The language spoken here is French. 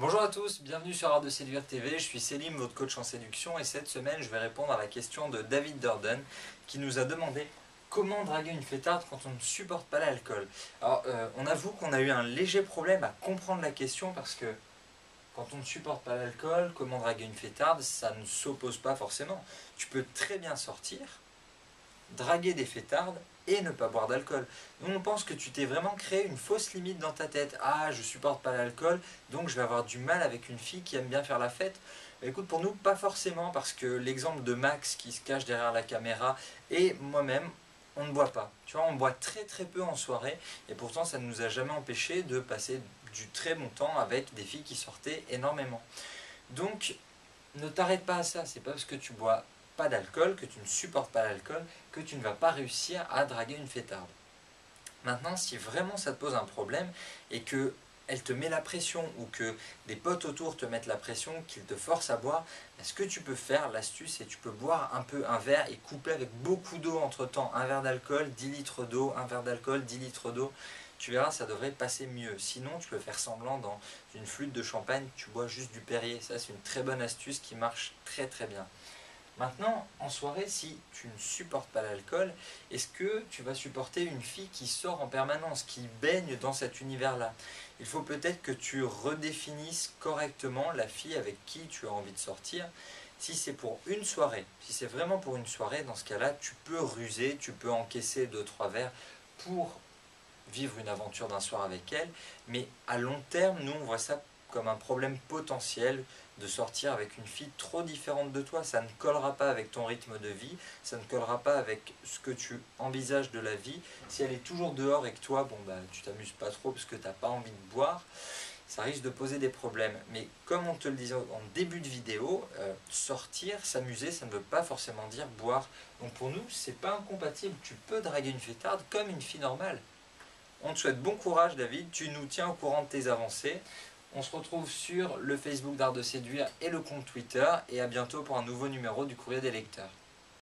Bonjour à tous, bienvenue sur Art de Séduire TV, je suis Selim, votre coach en séduction et cette semaine je vais répondre à la question de David Durden qui nous a demandé comment draguer une fêtarde quand on ne supporte pas l'alcool. Alors on avoue qu'on a eu un léger problème à comprendre la question parce que quand on ne supporte pas l'alcool, comment draguer une fêtarde, ça ne s'oppose pas forcément. Tu peux très bien sortir, draguer des fêtardes et ne pas boire d'alcool. Nous on pense que tu t'es vraiment créé une fausse limite dans ta tête. Ah, je supporte pas l'alcool, donc je vais avoir du mal avec une fille qui aime bien faire la fête. Écoute, pour nous, pas forcément, parce que l'exemple de Max qui se cache derrière la caméra et moi-même, on ne boit pas. Tu vois, on boit très très peu en soirée et pourtant ça ne nous a jamais empêché de passer du très bon temps avec des filles qui sortaient énormément. Donc, ne t'arrête pas à ça, c'est pas parce que tu bois pas d'alcool, que tu ne supportes pas l'alcool, que tu ne vas pas réussir à draguer une fêtarde. Maintenant, si vraiment ça te pose un problème et que elle te met la pression ou que des potes autour te mettent la pression, qu'ils te forcent à boire, ce que tu peux faire, l'astuce, c'est que tu peux boire un peu un verre et couper avec beaucoup d'eau entre temps. Un verre d'alcool, 10 litres d'eau, un verre d'alcool, 10 litres d'eau. Tu verras, ça devrait passer mieux. Sinon, tu peux faire semblant dans une flûte de champagne, tu bois juste du Perrier. Ça, c'est une très bonne astuce qui marche très très bien. Maintenant, en soirée, si tu ne supportes pas l'alcool, est-ce que tu vas supporter une fille qui sort en permanence, qui baigne dans cet univers-là? Il faut peut-être que tu redéfinisses correctement la fille avec qui tu as envie de sortir. Si c'est pour une soirée, si c'est vraiment pour une soirée, dans ce cas-là, tu peux ruser, tu peux encaisser 2-3 verres pour vivre une aventure d'un soir avec elle, mais à long terme, nous on voit ça comme un problème potentiel de sortir avec une fille trop différente de toi. Ça ne collera pas avec ton rythme de vie, ça ne collera pas avec ce que tu envisages de la vie. Si elle est toujours dehors et que toi, bon bah tu t'amuses pas trop parce que tu n'as pas envie de boire, ça risque de poser des problèmes. Mais comme on te le disait en début de vidéo, sortir, s'amuser, ça ne veut pas forcément dire boire. Donc pour nous, c'est pas incompatible. Tu peux draguer une fêtarde comme une fille normale. On te souhaite bon courage David, tu nous tiens au courant de tes avancées. On se retrouve sur le Facebook d'Art de Séduire et le compte Twitter et à bientôt pour un nouveau numéro du Courrier des lecteurs.